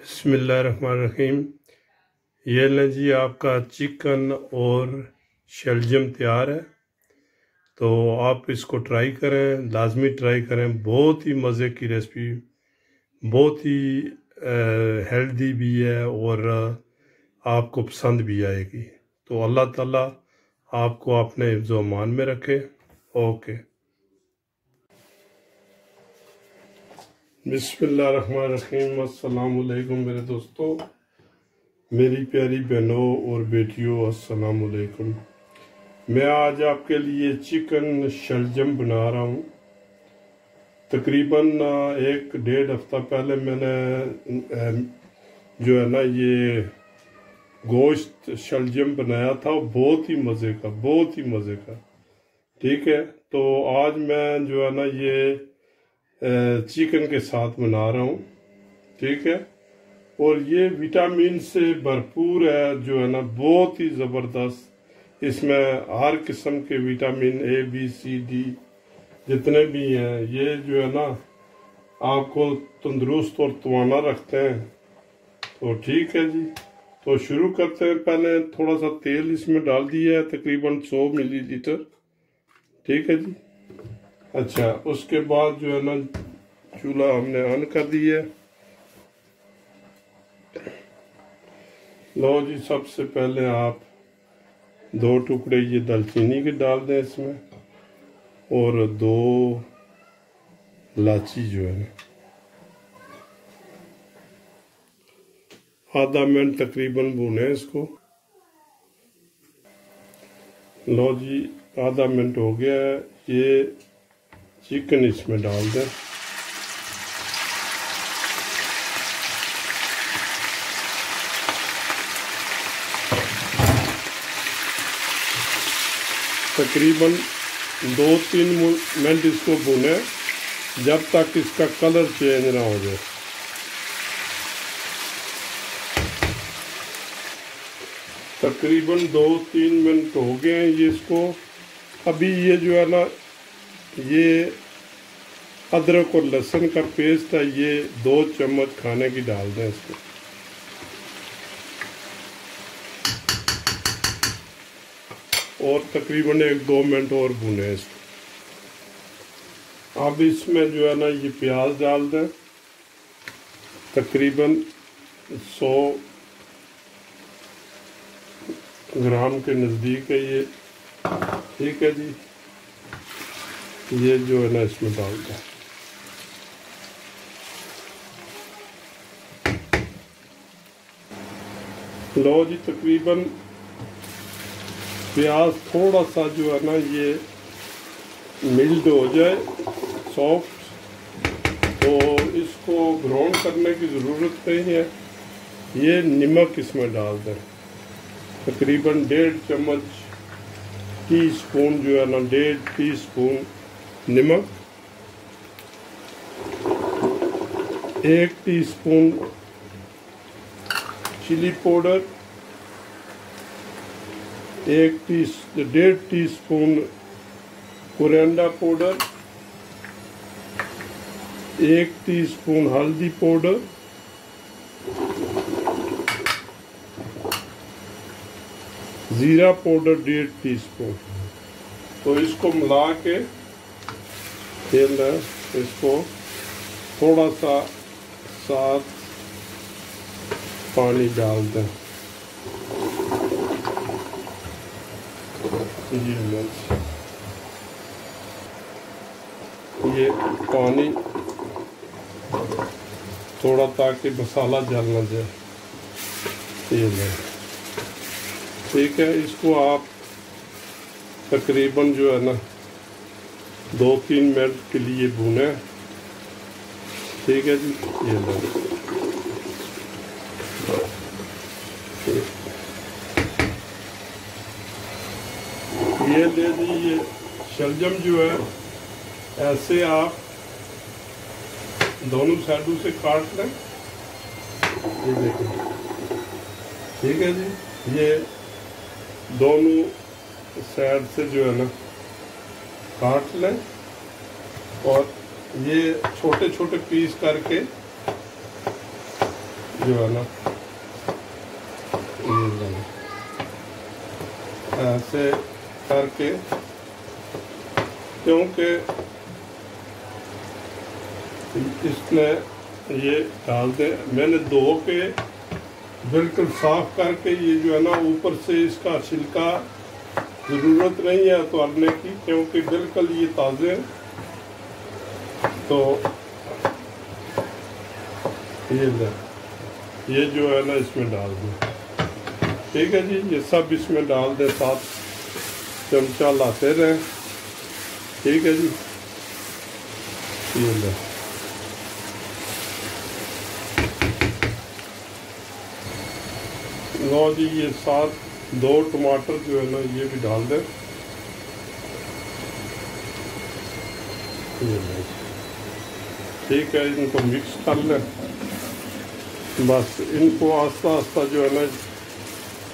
बिस्मिल्लाहिर्रहमानिर्रहीम। ये लें जी, आपका चिकन और शलजम तैयार है। तो आप इसको ट्राई करें, लाजमी ट्राई करें। बहुत ही मज़े की रेसिपी, बहुत ही हेल्दी भी है और आपको पसंद भी आएगी। तो अल्लाह ताला आपको अपने हिफ्ज़ व अमान में रखे। ओके, बिस्मिल्लाहिर्रहमानिर्रहीम। अस्सलाम वालेकुम मेरे दोस्तों, मेरी प्यारी बहनों और बेटियों, अस्सलाम वालेकुम। मैं आज आपके लिए चिकन शलजम बना रहा हूँ। तकरीबन 1-1.5 हफ्ता पहले मैंने जो है ना ये गोश्त शलजम बनाया था, बहुत ही मज़े का, बहुत ही मज़े का। ठीक है, तो आज मैं जो है ना ये चिकन के साथ बना रहा हूँ। ठीक है, और ये विटामिन से भरपूर है, जो है ना बहुत ही ज़बरदस्त। इसमें हर किस्म के vitamin A, B, C, D जितने भी हैं, ये जो है ना आपको तंदुरुस्त और तवाना रखते हैं। तो ठीक है जी, तो शुरू करते हैं। पहले थोड़ा सा तेल इसमें डाल दिया है, तकरीबन 100 मिलीलीटर। ठीक है जी। अच्छा, उसके बाद जो है ना चूल्हा हमने ऑन कर दिया है। लो जी, सबसे पहले आप 2 टुकड़े ये दालचीनी के डाल दें इसमें, और 2 इलायची जो है ना। आधा मिनट तकरीबन भूने इसको। लो जी, आधा मिनट हो गया है। ये चिकन इसमें डाल दें। तकरीबन 2-3 मिनट इसको भूने, जब तक इसका कलर चेंज ना हो जाए। तकरीबन 2-3 मिनट हो गए हैं ये इसको। अभी ये जो है ना ये अदरक और लहसुन का पेस्ट है, ये 2 चम्मच खाने की डाल दें इसको। और तकरीबन 1-2 मिनट और भूने इसको। अब इसमें जो है ना ये प्याज डाल दें, तकरीबन 100 ग्राम के नज़दीक है ये। ठीक है जी, ये जो है ना इसमें डाल दें। लो जी, तकरीबन प्याज थोड़ा सा जो है ना ये मिल्ड हो जाए, सॉफ्ट, तो इसको ब्राउन करने की ज़रूरत नहीं है। ये नमक इसमें डाल दें, तकरीबन 1.5 चम्मच टीस्पून जो है ना, 1.5 टीस्पून नमक, 1 teaspoon chilli powder, 1.5 teaspoon coriander powder, 1 teaspoon हल्दी पाउडर, जीरा पाउडर 1.5 टीस्पून। तो इसको मिला के फिर इसको थोड़ा सा साथ पानी डाल दें। ये पानी थोड़ा, ताकि मसाला जल ना जाए। ये ठीक है, इसको आप तकरीबन जो है ना 2-3 मिनट के लिए भूने। ठीक है जी, ये लो। ये ले लीजिए शलजम जो है, ऐसे आप दोनों साइडों से काट लें। ये देखिए, ठीक है जी, ये दोनों साइड से जो है ना काट लें, और ये छोटे छोटे पीस करके जो है ना ये ऐसे करके, क्योंकि इसमें ये डाल दें। मैंने धो के बिल्कुल साफ करके, ये जो है ना ऊपर से इसका छिलका ज़रूरत नहीं है उतारने की, क्योंकि बिल्कुल ये ताज़े हैं। तो ये जो है ना इसमें डाल दें। ठीक है जी, ये सब इसमें डाल दें, साथ चमचा लाते रहें। ठीक है जी, ये ले लो जी। ये साथ 2 टमाटर जो है ना ये भी डाल दें। ये ले, ठीक है, इनको मिक्स कर लें। बस इनको आस्ता आस्ता जो है ना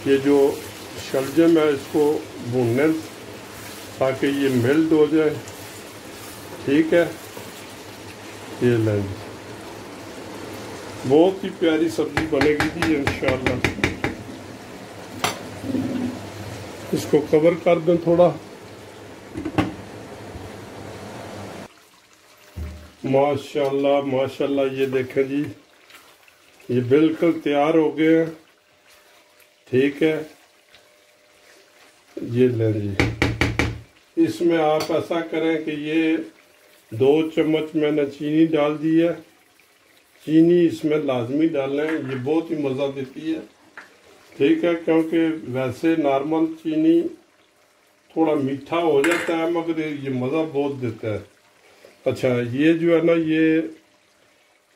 ये जो शलजम है इसको भूनने, ताकि ये मेल्ट हो जाए। ठीक है, ये लें, बहुत ही प्यारी सब्जी बनेगी जी इंशाल्लाह। इसको कवर कर दें थोड़ा। माशाल्लाह माशाल्लाह, ये देखें जी, ये बिल्कुल तैयार हो गए हैं। ठीक है, ये लें जी। इसमें आप ऐसा करें कि ये 2 चम्मच मैंने चीनी डाल दी है। चीनी इसमें लाजमी डालें, ये बहुत ही मज़ा देती है। ठीक है, क्योंकि वैसे नॉर्मल चीनी थोड़ा मीठा हो जाता है, मगर ये मज़ा बहुत देता है। अच्छा, ये जो है ना ये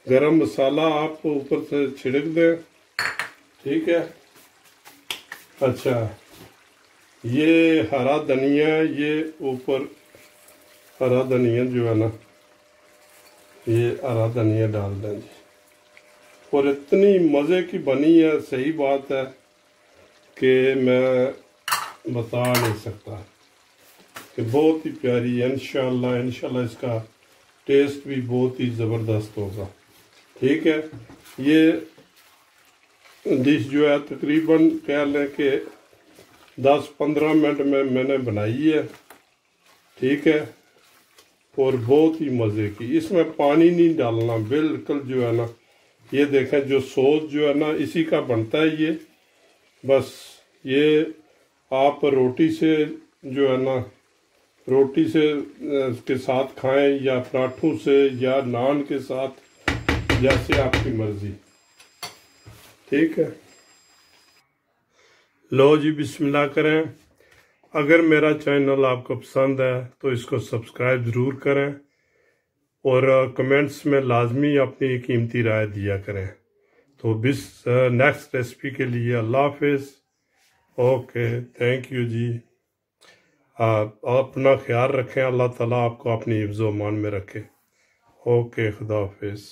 गरम मसाला आप ऊपर से छिड़क दें। ठीक है, अच्छा, ये हरा धनिया, ये ऊपर हरा धनिया जो है ना ये हरा धनिया डाल दें जी। और इतनी मज़े की बनी है, सही बात है कि मैं बता नहीं सकता, कि बहुत ही प्यारी है। इंशाल्लाह इंशाल्लाह इसका टेस्ट भी बहुत ही ज़बरदस्त होगा। ठीक है, ये डिश जो है तकरीबन कह लें कि 10-15 मिनट में मैंने बनाई है। ठीक है, और बहुत ही मज़े की। इसमें पानी नहीं डालना बिल्कुल, जो है ना ये देखें, जो सॉस जो है ना इसी का बनता है ये। बस ये आप रोटी से जो है ना, रोटी से के साथ खाएं, या पराठों से, या नान के साथ, जैसे आपकी मर्ज़ी। ठीक है, लो जी, बिस्मिल्लाह करें। अगर मेरा चैनल आपको पसंद है तो इसको सब्सक्राइब ज़रूर करें, और कमेंट्स में लाजमी अपनी कीमती राय दिया करें। तो नेक्स्ट रेसिपी के लिए अल्लाह हाफिज़। ओके, थैंक यू जी। आप अपना ख्याल रखें, अल्लाह ताला आपको अपनी हिफ्ज़-ओ-अमान में रखे। ओके, खुदा हाफिज़।